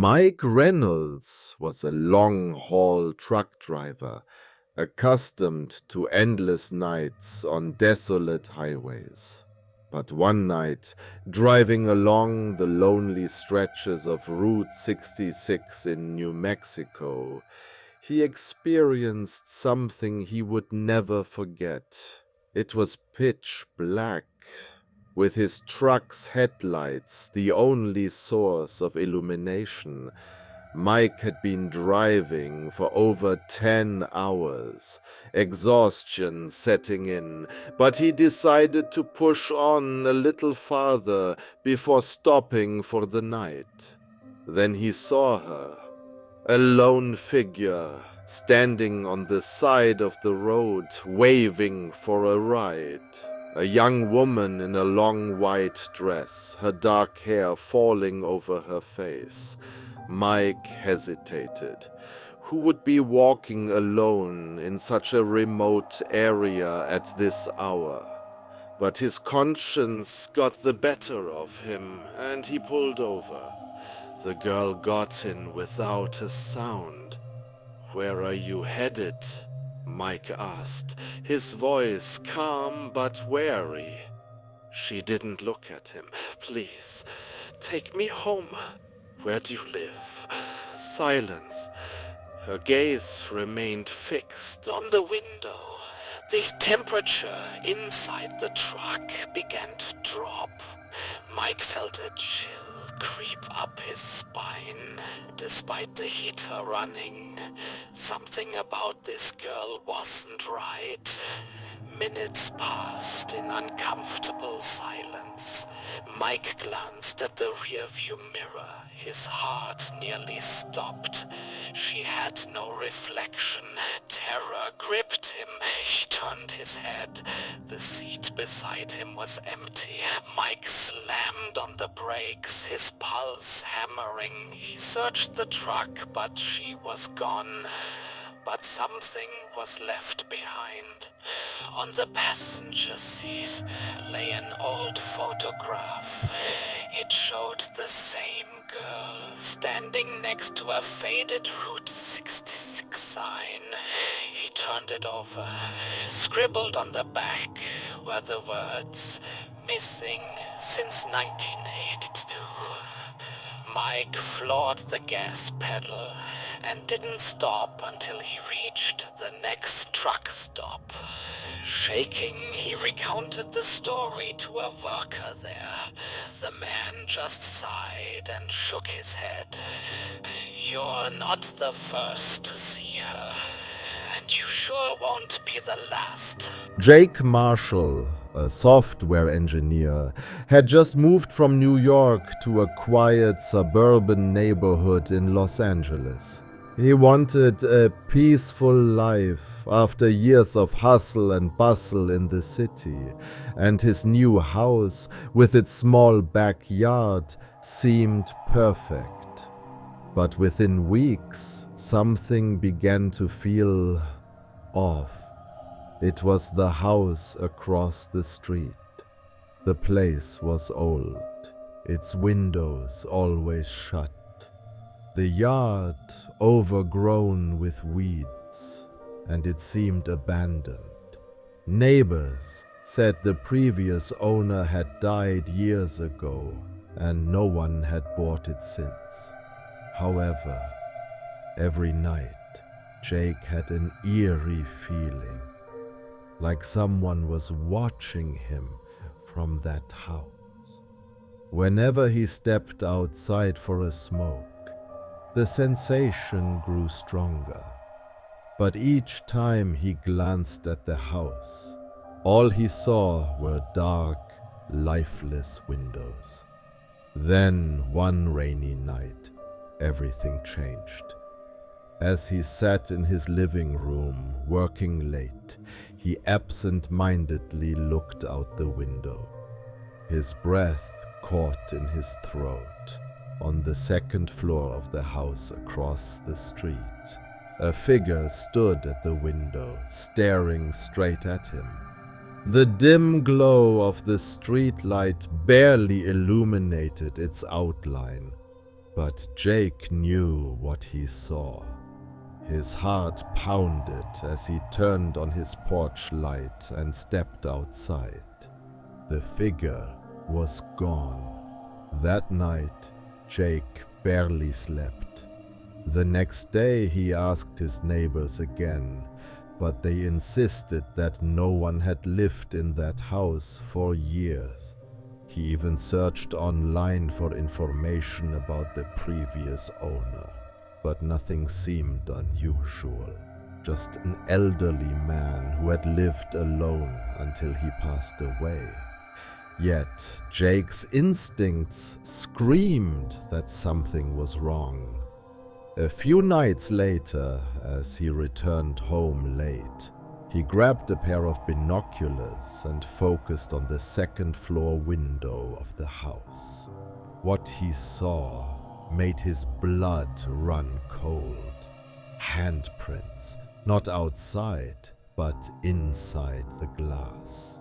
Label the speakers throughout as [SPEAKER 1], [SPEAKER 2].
[SPEAKER 1] Mike Reynolds was a long-haul truck driver, accustomed to endless nights on desolate highways. But one night, driving along the lonely stretches of Route 66 in New Mexico, he experienced something he would never forget. It was pitch black, with his truck's headlights the only source of illumination. Mike had been driving for over 10 hours, exhaustion setting in, but he decided to push on a little farther before stopping for the night. Then he saw her, a lone figure, standing on the side of the road, waving for a ride. A young woman in a long white dress, her dark hair falling over her face. Mike hesitated. Who would be walking alone in such a remote area at this hour? But his conscience got the better of him, and he pulled over. The girl got in without a sound. "Where are you headed?" Mike asked, his voice calm but wary. She didn't look at him. "Please, take me home." "Where do you live?" Silence. Her gaze remained fixed on the window. The temperature inside the truck began to drop. Mike felt a chill creep up his spine. Despite the heater running, something about this girl wasn't right. Minutes passed in uncomfortable silence. Mike glanced at the rearview mirror. His heart nearly stopped. She had no reflection. Terror gripped him. He turned his head. The seat beside him was empty. Mike slammed on the brakes, his pulse hammering. He searched the truck, but she was gone. But something was left behind. On the passenger seat lay an old photograph. It showed the same girl standing next to a faded Route 66 sign. He turned it over. Scribbled on the back were the words, "Missing since 1982. Mike floored the gas pedal and didn't stop until he reached the next truck stop. Shaking, he recounted the story to a worker there. The man just sighed and shook his head. "You're not the first to see her, and you sure won't be the last." Jake Marshall, a software engineer, had just moved from New York to a quiet suburban neighborhood in Los Angeles. He wanted a peaceful life after years of hustle and bustle in the city, and his new house, with its small backyard, seemed perfect. But within weeks, something began to feel off. It was the house across the street. The place was old, its windows always shut. The yard overgrown with weeds, and it seemed abandoned. Neighbors said the previous owner had died years ago, and no one had bought it since. However, every night, Jake had an eerie feeling, like someone was watching him from that house. Whenever he stepped outside for a smoke, the sensation grew stronger. But each time he glanced at the house, all he saw were dark, lifeless windows. Then, one rainy night, everything changed. As he sat in his living room, working late, he absent-mindedly looked out the window. His breath caught in his throat. On the second floor of the house across the street, a figure stood at the window, staring straight at him. The dim glow of the streetlight barely illuminated its outline, But Jake knew what he saw. His heart pounded as he turned on his porch light and stepped outside. The figure was gone. That night, Jake barely slept. The next day he asked his neighbors again, but they insisted that no one had lived in that house for years. He even searched online for information about the previous owner, but nothing seemed unusual. Just an elderly man who had lived alone until he passed away. Yet Jake's instincts screamed that something was wrong. A few nights later, as he returned home late, he grabbed a pair of binoculars and focused on the second-floor window of the house. What he saw made his blood run cold. Handprints, not outside, but inside the glass.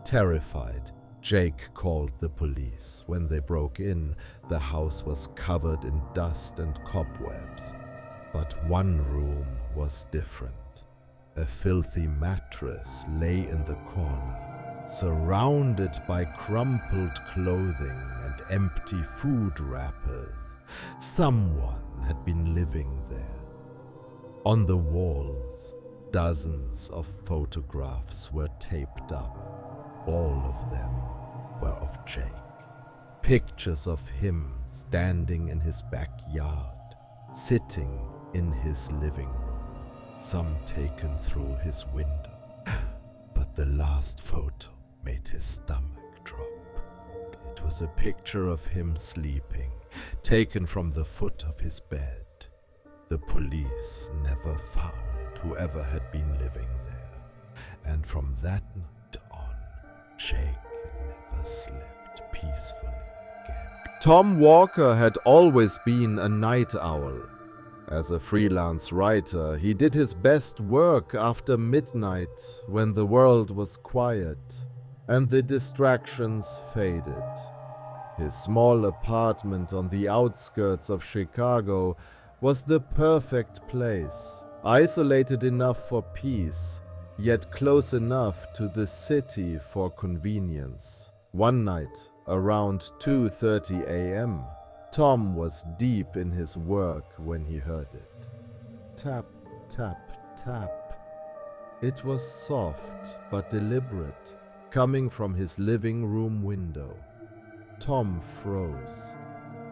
[SPEAKER 1] Terrified, Jake called the police. When they broke in, the house was covered in dust and cobwebs. But one room was different. A filthy mattress lay in the corner, surrounded by crumpled clothing and empty food wrappers. Someone had been living there. On the walls, dozens of photographs were taped up. All of them were of Jake. Pictures of him standing in his backyard, sitting in his living room, some taken through his window. But the last photo made his stomach drop. It was a picture of him sleeping, taken from the foot of his bed. The police never found whoever had been living there, and from that night on, Jake never slept peacefully again. Tom Walker had always been a night owl. As a freelance writer, he did his best work after midnight when the world was quiet and the distractions faded. His small apartment on the outskirts of Chicago was the perfect place, isolated enough for peace, yet close enough to the city for convenience. One night, around 2:30 a.m., Tom was deep in his work when he heard it. Tap, tap, tap. It was soft but deliberate, coming from his living room window. Tom froze.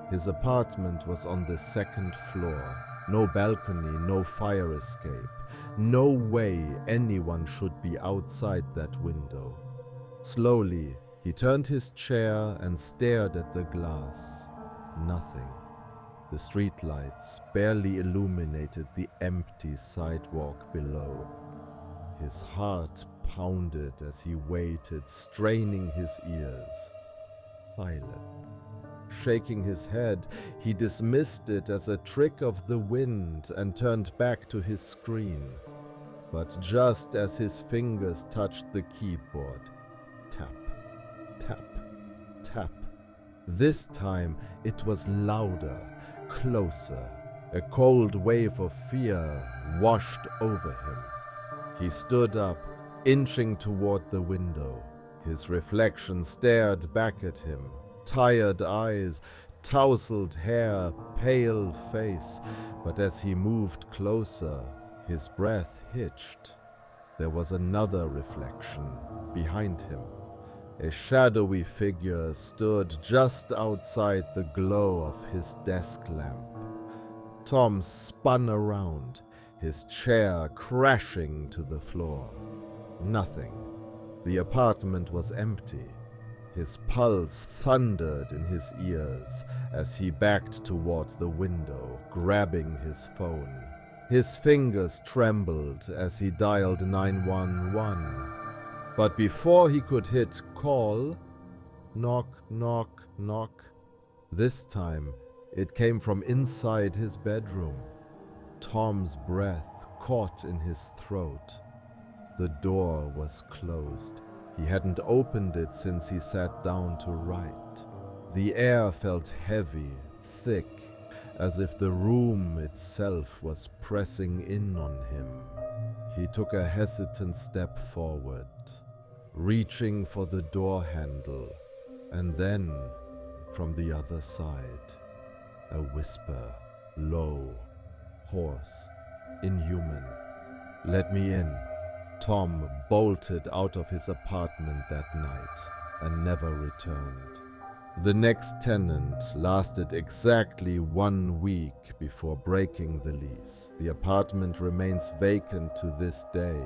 [SPEAKER 1] His apartment was on the second floor. No balcony, no fire escape. No way anyone should be outside that window. Slowly, he turned his chair and stared at the glass. Nothing. The streetlights barely illuminated the empty sidewalk below. His heart pounded as he waited, straining his ears. Silent. Shaking his head, he dismissed it as a trick of the wind and turned back to his screen. But just as his fingers touched the keyboard, tap, tap, tap. This time it was louder, closer. A cold wave of fear washed over him. He stood up, inching toward the window. His reflection stared back at him. Tired eyes, tousled hair, pale face. But as he moved closer, his breath hitched. There was another reflection behind him. A shadowy figure stood just outside the glow of his desk lamp. Tom spun around, his chair crashing to the floor. Nothing. The apartment was empty. His pulse thundered in his ears as he backed toward the window, grabbing his phone. His fingers trembled as he dialed 911. But before he could hit call, knock, knock, knock. This time, it came from inside his bedroom. Tom's breath caught in his throat. The door was closed. He hadn't opened it since he sat down to write. The air felt heavy, thick, as if the room itself was pressing in on him. He took a hesitant step forward, reaching for the door handle, and then, from the other side, a whisper, low, hoarse, inhuman. "Let me in." Tom bolted out of his apartment that night and never returned. The next tenant lasted exactly 1 week before breaking the lease. The apartment remains vacant to this day,